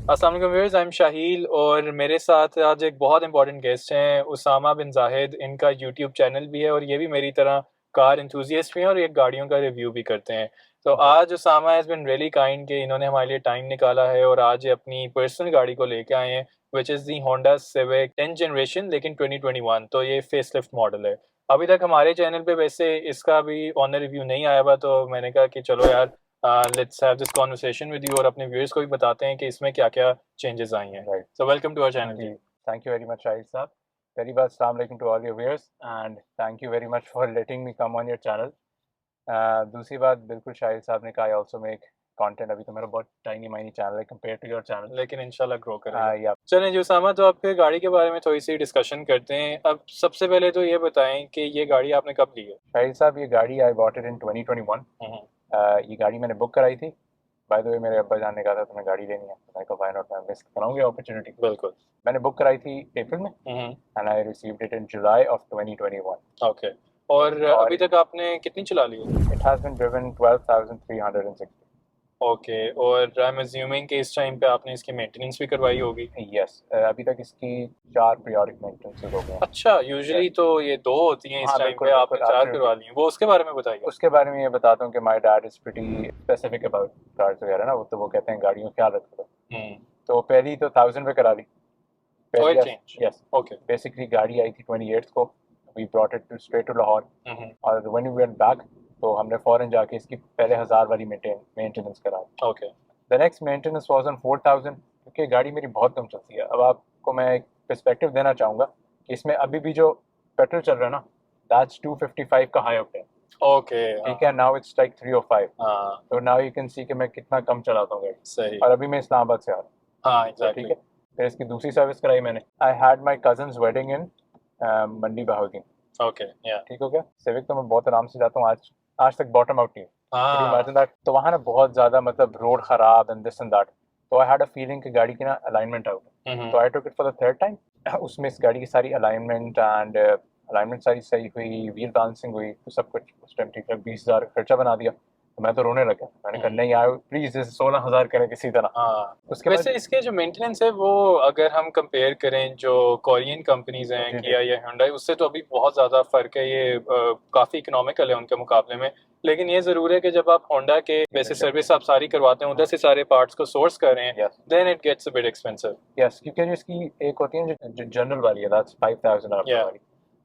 अस्सलाम वालेकुम viewers, I am शाहील और मेरे साथ आज एक बहुत इंपॉर्टेंट गेस्ट हैं उसामा बिन जाहिद। इनका यूट्यूब चैनल भी है और ये भी मेरी तरह कार enthusiast भी हैं और ये गाड़ियों का रिव्यू भी करते हैं। तो आज Usama has been really kind कि इन्होंने हमारे लिए टाइम निकाला है और आज ये अपनी पर्सनल गाड़ी को लेके आए हैं, which is the Honda civic 10th generation, लेकिन 2021। तो ये फेसलिफ्ट मॉडल है। अभी तक हमारे चैनल पे वैसे इसका भी ऑनर रिव्यू नहीं आया हुआ, तो मैंने कहा कि चलो यार, let's have this conversation with you और अपने व्यूअर्स को भी बताते हैं कि इसमें क्या क्या चेंजेस आई हैं। Right. So welcome to our channel जी। Thank you very much, Shahid Saab. Very much assalamu alaikum to all your viewers and thank you very much for letting me come on your channel. दूसरी बात, बिल्कुल शाहिद साहब ने कहा, I also make content. अभी तो मेरा बहुत tiny mini channel है compared to your channel. लेकिन इंशाल्लाह ग्रो करेगा। Yeah. चलें जी उसामा, तो आपके गाड़ी के बारे में थोड़ी सी डिस्कशन करते हैं। अब सबसे पहले तो ये बताएं कि ये गाड़ी आपने कब ली है? शाहिद साहब, ये गाड़ी I bought it in 2021. ये गाड़ी मैंने बुक कराई थी। बाय द वे, मेरे अब्बा जान ने कहा था तुम्हें गाड़ी लेनी है, तो मैंने कहा व्हाई नॉट, मैं मिस कराऊंगी अपॉर्चुनिटी। बिल्कुल। मैंने बुक कराई थी अप्रैल में and I received it in July of 2021. Okay. और अभी तक आपने कितनी चला ली है? It has been driven 12,360. Okay. और आई एम अज्यूमिंग कि इस टाइम पे आपने इसकी मेंटेनेंस भी करवाई होगी। Yes, अभी तक इसकी 4 पीरियोडिक मेंटेनेंसेस हो गए हैं। अच्छा, यूजुअली तो ये 2 होती हैं इस हाँ, टाइम बिल्कुल, पे, आपने बिल्कुल, 4 absolutely. करवा ली हैं। वो उसके बारे में बताइए। उसके बारे में ये बताता हूँ कि my dad is pretty specific about cars वगैरह ना, वो कहते हैं गाड़ियों का ख्याल रखो। तो पहली तो 1000 पे करा ली। Oil change. Yes, okay. Basically गाड़ी आई थी 28 को, we brought it to straight to Lahore और व्हेन वी वेंट बैक तो हमने फौरन जाके इसकी पहले 1000 वाली मेंटेनेंस कराई। Okay. The next maintenance was on 4000, क्योंकि गाड़ी मेरी बहुत कम चलती है। अब आपको मैं एक पर्सपेक्टिव देना चाहूँगा कि इसमें अभी भी जो पेट्रोल चल रहा है ना, दैट्स 255 का हाई ऑक्टेन। ओके। ठीक है, नाउ इट्स लाइक 305। हाँ, तो नाउ यू कैन सी कि मैं कितना कम चलाता हूँ गाड़ी। सही। और अभी मैं इस्लामाबाद से आ रहा हूँ। हाँ, तो एग्जैक्टली। ठीक है, फिर इसकी दूसरी सर्विस कराई मैंने। I had my cousins wedding in Mandi Bahauddin. Okay, या। ठीक हो गया। सिविक तो मैं बहुत आराम से जाता हूँ, आज तक बॉटम आउट नहीं हुई। Can you हाँ, imagine that? तो वहाँ ना बहुत ज़्यादा मतलब रोड खराब एंड दिस एंड दैट। तो आई हैड अ फीलिंग कि गाड़ी की ना अलाइनमेंट आउट है। तो I took it for the third time. उसमें इस गाड़ी की सारी अलाइनमेंट सारी सही हुई, व्हील बैलेंसिंग हुई, तो सब कुछ उस टाइम ठीक ठाक। 20,000 खर्चा बना दिया। तो मैं तो रोने लगा। मैंने कहा नहीं यार प्लीज, इसे 16,000 करें किसी तरह। हाँ। उसके वैसे बाद इसके जो मेंटेनेंस है वो, अगर हम कंपेयर करें जो कोरियन कंपनीज हैं, जी, जी। किया या Hyundai, उससे तो अभी बहुत ज़्यादा फ़र्क है। ये काफ़ी इकोनॉमिकल है उनके मुकाबले में। लेकिन ये ज़रूर है कि जब आप होंडा के वैसे सर्विस आप सारी करवाते हैं, उधर से सारे पार्ट्स को सोर्स कर रहे हैं, yes then it gets a bit expensive. Yes, क्योंकि जो इसकी एक होती है जो जनरल वाली है, दैट्स 5,000 या। वाली,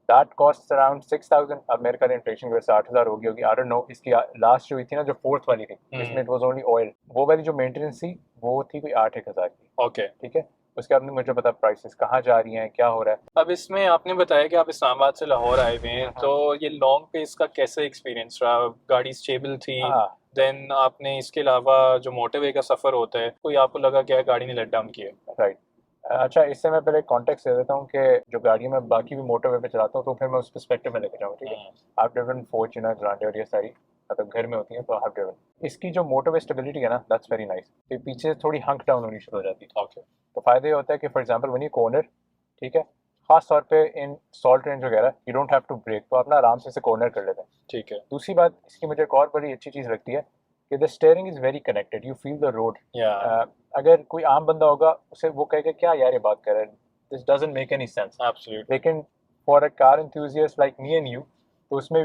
दैट कॉस्ट अराउंड 6,000। अब मेरे ख्याल इन्फ्लेशन की वजह से 8,000 हो गई होगी, आई डोंट नो। इसकी लास्ट जो हुई थी ना, जो फोर्थ वाली थी, जिसमें इट वाज ओनली ऑयल, वो वाली जो मेंटेनेंस थी वो थी कोई 8-1 हज़ार की। ओके। ठीक है। उसके बाद मुझे पता प्राइसेस कहाँ जा रही हैं, क्या हो रहा है। अब इसमें आपने बताया कि आप इस्लामाबाद से लाहौर आए हुए हैं, तो ये लॉन्ग पे इसका कैसे एक्सपीरियंस रहा? गाड़ी स्टेबल थी? हाँ, देन आपने इसके अलावा जो मोटरवे का सफ़र होता है, कोई आपको लगा क्या गाड़ी ने लेट डाउन किया? राइट। अच्छा, इससे मैं पहले कॉन्टेक्स्ट दे देता हूँ कि जो गाड़ियाँ मैं बाकी भी मोटरवे पे चलाता हूँ, तो फिर मैं उस पर्सपेक्टिव में लेके जाऊँ। ठीक है। आप ड्रिवन फॉर्च्यूनर, ग्रांडे और ये सारी मतलब घर में होती हैं, तो आप ड्रिवन। इसकी जो मोटरवे स्टेबिलिटी है ना, दैट्स वेरी नाइस। तो पीछे थोड़ी हंक डाउन होनी शुरू हो जाती है। ओके। तो फ़ायदा ये होता है कि for example when you corner, ठीक है, खास तौर पे इन सॉल्ट रेंज वगैरह, you don't have to brake, तो आप ना आराम से इसे कॉर्नर कर लेते हैं। ठीक है। दूसरी बात इसकी मुझे एक और बड़ी अच्छी चीज़ लगती है कि the steering is very connected, you feel the road. या। अगर कोई आम बंदा होगा, उसे वो कहेगा क्या यार ये बात कर रहे हैं, this doesn't make any sense. Absolutely. लेकिन for a car enthusiast like me and you, तो उसमें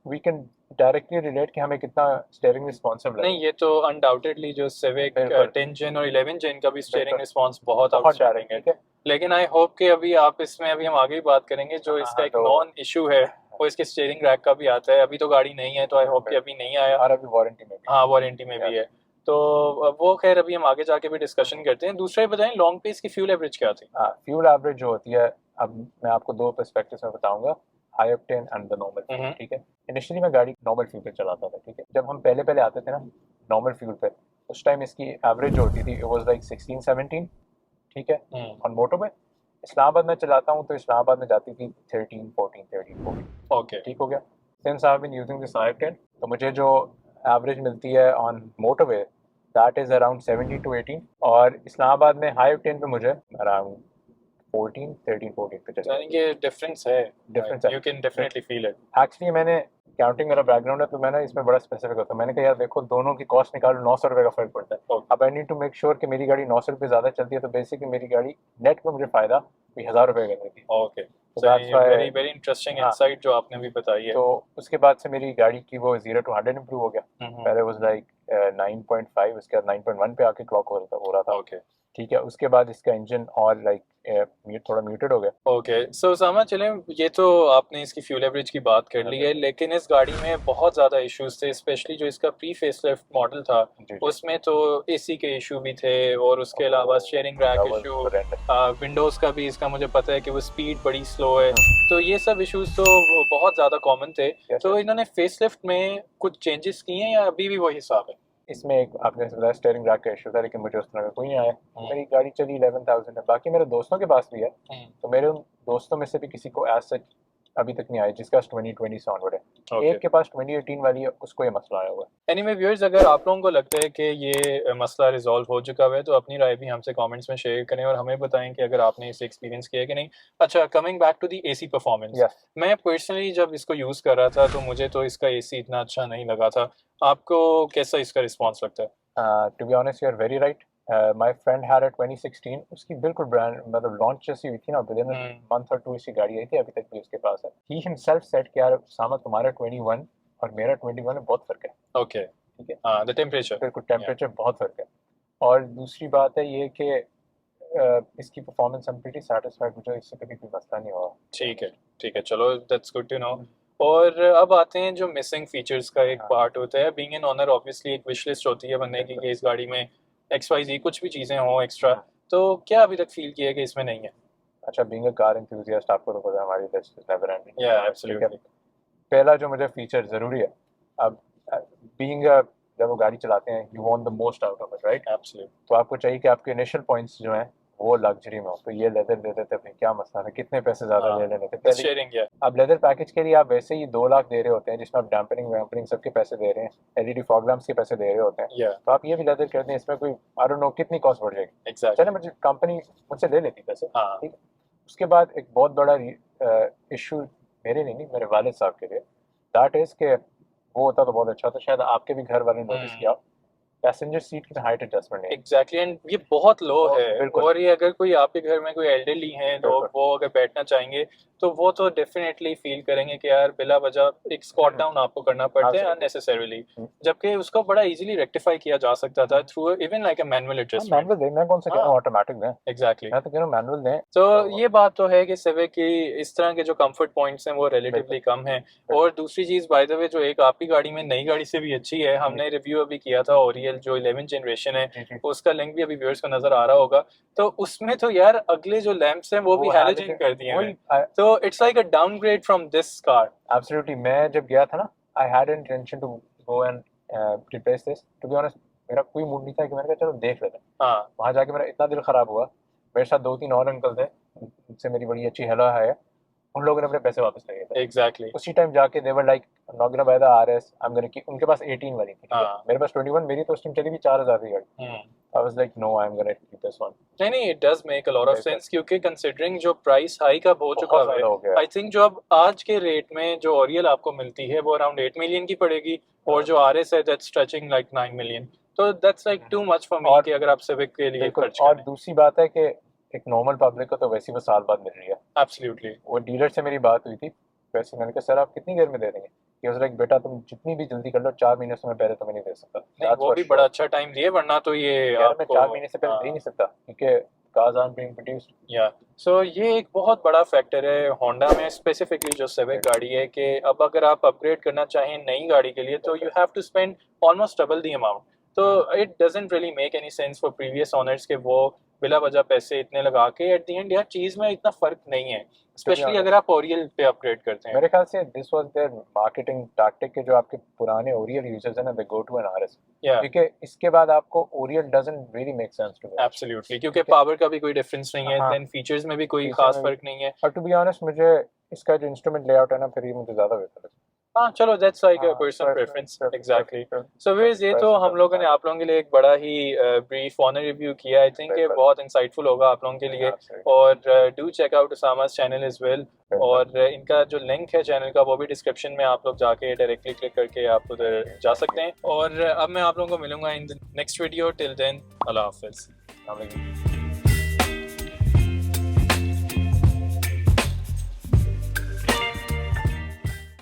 वी कैन डायरेक्टली रिलेट कि हमें कितना स्टीयरिंग रिस्पॉन्सिव नहीं, ये तो अनडाउटेडली जो सिविक बिल्कुल 10 जेन और 11 जेन का भी स्टीयरिंग बिल्कुल रिस्पांस बहुत बहुत आउटस्टैंडिंग डायरेक्ट। है। ठीक है। लेकिन आई होप कि अभी आप इसमें, अभी हम आगे भी बात करेंगे, जो हाँ इसका हाँ, एक तो नॉन इशू है वो इसके स्टीयरिंग रैक का भी आता है। अभी तो गाड़ी नहीं है, तो आई होप कि अभी नहीं आया। और अभी वारंटी में भी। हाँ, वारंटी में भी है। तो वो खैर अभी हम आगे जाके भी डिस्कशन करते हैं। दूसरा ये बताएं, लॉन्ग पे इसकी फ्यूल एवरेज क्या थी? हाँ, फ्यूल एवरेज जो होती है, अब मैं आपको दो पर्सपेक्टिव में बताऊंगा, high octane and the normal. ठीक है। इनिशियली मैं गाड़ी नॉर्मल फ्यूल पे चलाता था। ठीक है। जब हम पहले पहले आते थे ना नॉर्मल फ्यूल पे, उस टाइम इसकी एवरेज जो होती थी इट वाज लाइक 16-17। ठीक है। और मोटो में इस्लामाबाद में चलाता हूँ, तो इस्लामाबाद में जाती थी 13-14, 13-14। ओके। ठीक हो गया। Since I have been using this high octane, तो मुझे जो एवरेज मिलती है on motorway, that is around 17-18। और इस्लामाबाद में हाई ऑक्टेन पे मुझे अराउंड 14, 13-14 पे चला। यानी कि डिफरेंस है, डिफरेंस है। You can definitely feel it. Actually मैंने काउंटिंग मेरा बैकग्राउंड है तो मैं ना इसमें बड़ा स्पेसिफिक होता हूँ। मैंने कहा यार देखो दोनों की कॉस्ट निकालो, 900 रुपये का फर्क पड़ता है। अब I need to make sure कि मेरी गाड़ी 900 रुपये ज़्यादा चलती है, तो बेसिकली मेरी गाड़ी नेट में मुझे फ़ायदा कोई 1000 रुपये का देती है। Okay, very very interesting insight जो आपने भी बताई है। तो उसके बाद से मेरी गाड़ी की वो 0 to 100 इम्प्रूव हो गया। पहले वाज लाइक 9.5, उसके बाद 9.1 पे आके क्लॉक हो रहा था। ओके, ठीक है, उसके बाद इसका इंजन और लाइक थोड़ा म्यूटेड हो गया। ओके। सो सामा, चलें, ये तो आपने इसकी फ्यूल एवरेज की बात कर ली है, लेकिन इस गाड़ी में बहुत ज़्यादा इश्यूज थे, स्पेशली जो इसका प्री फेसलिफ्ट मॉडल था उसमें तो एसी के इशू भी थे, और उसके अलावा स्टीयरिंग रैक इशू, विंडोज़ का भी इसका मुझे पता है कि वो स्पीड बड़ी स्लो है। तो ये सब इश्यूज तो बहुत ज़्यादा कॉमन थे। तो इन्होंने फेसलिफ्ट में कुछ चेंजेस किए हैं या अभी भी वही हिसाब है? इसमें एक आपने बताया स्टीयरिंग रैक का इशू था, लेकिन मुझे उस तरह का कोई नहीं आया। मेरी गाड़ी चली 11,000 है। बाकी मेरे दोस्तों के पास भी है, तो मेरे उन दोस्तों में से भी किसी को एज सच अभी तक नहीं आया जिसका 2020 से ऑनवर्ड है। एक के पास 2018 वाली है, उसको ये मसला आया हुआ है। एनीवे व्यूअर्स, अगर आप लोगों को लगता है कि ये मसला रिजॉल्व हो चुका है तो अपनी राय भी हमसे कमेंट्स में शेयर करें और हमें बताएं कि अगर आपने इसे एक्सपीरियंस किया है कि नहीं। अच्छा, coming back to the AC performance, मैं पर्सनली जब इसको यूज़ कर रहा था तो मुझे तो इसका एसी इतना अच्छा नहीं लगा था। आपको कैसा इसका रिस्पॉन्स लगता है? To be honest you are very right. My friend had a 2016, उसकी बिल्कुल ब्रांड मतलब लॉन्च जैसी हुई थी ना, विद इन मंथ और 2 इसकी गाड़ी आई थी, अभी तक भी उसके पास है। ही हिमसेल्फ सेड कि यार सामा तुम्हारा 21 और मेरा 21 में बहुत फर्क है। ओके, ठीक है, हाँ, द टेम्परेचर, बिल्कुल टेम्परेचर बहुत फर्क है। और दूसरी बात है ये कि इसकी परफॉर्मेंस हम प्रीटी सेटिस्फाइड, मुझे इससे कभी कोई मसला नहीं हुआ। ठीक है, ठीक है, चलो, दैट्स गुड टू नो। और अब आते हैं जो मिसिंग फीचर्स का एक पार्ट होता है। बीइंग एन ओनर ऑब्वियसली एक विश लिस्ट होती है बनने की कि इस गाड़ी में XYZ कुछ भी चीज़ें हों एक्स्ट्रा, तो क्या अभी तक फील किया है कि इसमें नहीं है? अच्छा, बीइंग अ कार एंथुसियास्ट आपको तो पता है हमारी लिस्ट इज नेवर एंडिंग। या एब्सोल्युटली। पहला जो मुझे फीचर ज़रूरी है, अब बीइंग जब वो गाड़ी चलाते हैं you want the most out of it, right? Absolutely. तो आपको चाहिए कि आपके इनिशियल पॉइंट्स जो हैं वो लग्जरी में हो। तो ये लेदर दे देते थे, क्या मसला है, कितने पैसे ज़्यादा ले लेते थे पहले। शेयरिंग है। अब लेदर पैकेज के लिए आप वैसे ही 2 लाख दे रहे होते हैं, जिसमें आप डैम्परिंग वैम्परिंग सबके पैसे दे रहे हैं, एलईडी फॉग लैम्प्स के पैसे दे रहे होते हैं। तो आप ये भी लेदर करते हैं, इसमें कोई आई डोंट नो कितनी कॉस्ट बढ़ जाएगी। चले, मुझे कंपनी मुझसे ले लेती पैसे, ठीक है। उसके बाद एक बहुत बड़ा इशू मेरे लिए नहीं, मेरे वालिद साहब के लिए, दैट इज़ के वो होता तो बहुत अच्छा था, शायद आपके भी घर वाले नोटिस किया, पैसेंजर सीट की हाइट एडजस्टमेंट नहीं। एग्जैक्टली, एंड ये बहुत लो है। बिल्कुल। और ये अगर कोई आपके घर में कोई एल्डरली हैं लोग, वो अगर बैठना चाहेंगे तो वो तो डेफिनेटली फील करेंगे कि यार बिला वजह एक स्क्वाट डाउन आपको करना पड़ता है अननेसेसरली, जबकि उसको बड़ा इजीली रेक्टिफाई किया जा सकता था through even like a manual adjustment. Manual दें, मैं कौन सा कह रहा हूं ऑटोमेटिक दें। एग्जैक्टली, मैं तो कह रहा हूं मैनुअल दें। तो ये बात तो है कि सिविक की इस तरह के जो कंफर्ट पॉइंट्स हैं वो रिलेटिवली कम हैं। और दूसरी चीज़ बाय द वे, जो एक आपकी गाड़ी में नई गाड़ी से भी अच्छी है, हमने रिव्यू अभी किया था ओरियल जो 11th जनरेशन है, उसका लिंक भी अभी व्यूअर्स को नजर आ रहा होगा। तो उसमें तो यार अगले जो लैंप्स हैं वो भी हैलोजन कर दिए हैं, तो it's like a downgrade from this car. Absolutely. मैं जब गया था ना, I had an intention to go and replace this. To be honest मेरा कोई मूड नहीं था कि मैंने कहा चलो देख लेते हैं। वहाँ जाके मेरा इतना दिल खराब हुआ। मेरे साथ 2-3 और अंकल थे, उनसे मेरी बड़ी अच्छी हेलो है, उन लोगों ने अपने पैसे वापस लिए थे। एग्जैक्टली। उसी टाइम जाके they were like not gonna buy the RS, I am gonna keep. उनके पास 18 वाली थी, मेरे पास 21, मेरी तो उस टाइम चली भी 4000 की गाड़ी। I was like no, I am gonna keep this one. नहीं, it does make a lot of sense, क्योंकि कंसीडरिंग जो प्राइस हाइक अब हो चुका है, आई थिंक जो अब आज के रेट में जो ओरियल आपको मिलती है वो अराउंड 8 मिलियन की पड़ेगी, और जो आरएस है दैट्स स्ट्रेचिंग लाइक 9 मिलियन। तो that's like too much for me कि अगर आप सिविक के लिए खर्च करें। और दूसरी बात है कि एक नॉर्मल पब्लिक को तो वैसे ही वो साल बाद मिल रही है। एब्सोल्युटली। वो डीलर से मेरी बात हुई थी, वैसे मैंने कहा सर आप कितनी देर में दे देंगे? कि उस लाइक बेटा तुम जितनी भी जल्दी कर लो, 4 महीने से मैं पहले तो मैं नहीं दे सकता। नहीं, वो भी बड़ा अच्छा टाइम दिए, वरना तो ये मैं 4 महीने से पहले दे ही नहीं सकता, क्योंकि कार्स आर बीइंग प्रोड्यूस्ड। या सो ये एक बहुत बड़ा फैक्टर है होंडा में, स्पेसिफिकली जो सिविक गाड़ी है, कि अब अगर आप अपग्रेड करना चाहें नई गाड़ी के लिए तो you have to spend almost double the amount. तो it doesn't really make any sense for previous owners के वो बिला वजह पैसे इतने लगा के एट द एंड यार चीज़ में इतना फर्क नहीं है, स्पेशली अगर आप ओरियल पे अपग्रेड करते हैं। मेरे ख्याल से this was their marketing tactic के जो आपके पुराने ओरियल यूजर्स हैं ना, they go to an RS, क्योंकि इसके बाद आपको Oriel doesn't really make sense to me. Absolutely, क्योंकि पावर का भी कोई डिफरेंस नहीं है, देन फीचर्स में भी कोई खास फर्क नहीं है। और टू बी ऑनेस्ट मुझे इसका जो इंस्ट्रूमेंट लेआउट है ना, फिर ये मुझे ज़्यादा बेहतर लगता है। हाँ चलो, दैट्स लाइक हाँ, पर्सनल प्रेफरेंस, एग्जैक्टली। सो personal- व्यूअर्स, ये तो हम लोगों ने आप लोगों के लिए एक बड़ा ही ब्रीफ ऑनर रिव्यू किया। आई थिंक ये बिल्कुल। बहुत इंसाइटफुल होगा आप लोगों के लिए। Absolutely. और डू चेक आउट उसामा's चैनल एज वेल। बिल्कुल। और इनका जो लिंक है चैनल का, वो भी डिस्क्रिप्शन में, आप लोग जाके डायरेक्टली क्लिक करके आप उधर जा सकते हैं। और अब मैं आप लोगों को मिलूंगा in the next video. Till then, अल्लाह हाफिज़। Assalamu alaikum.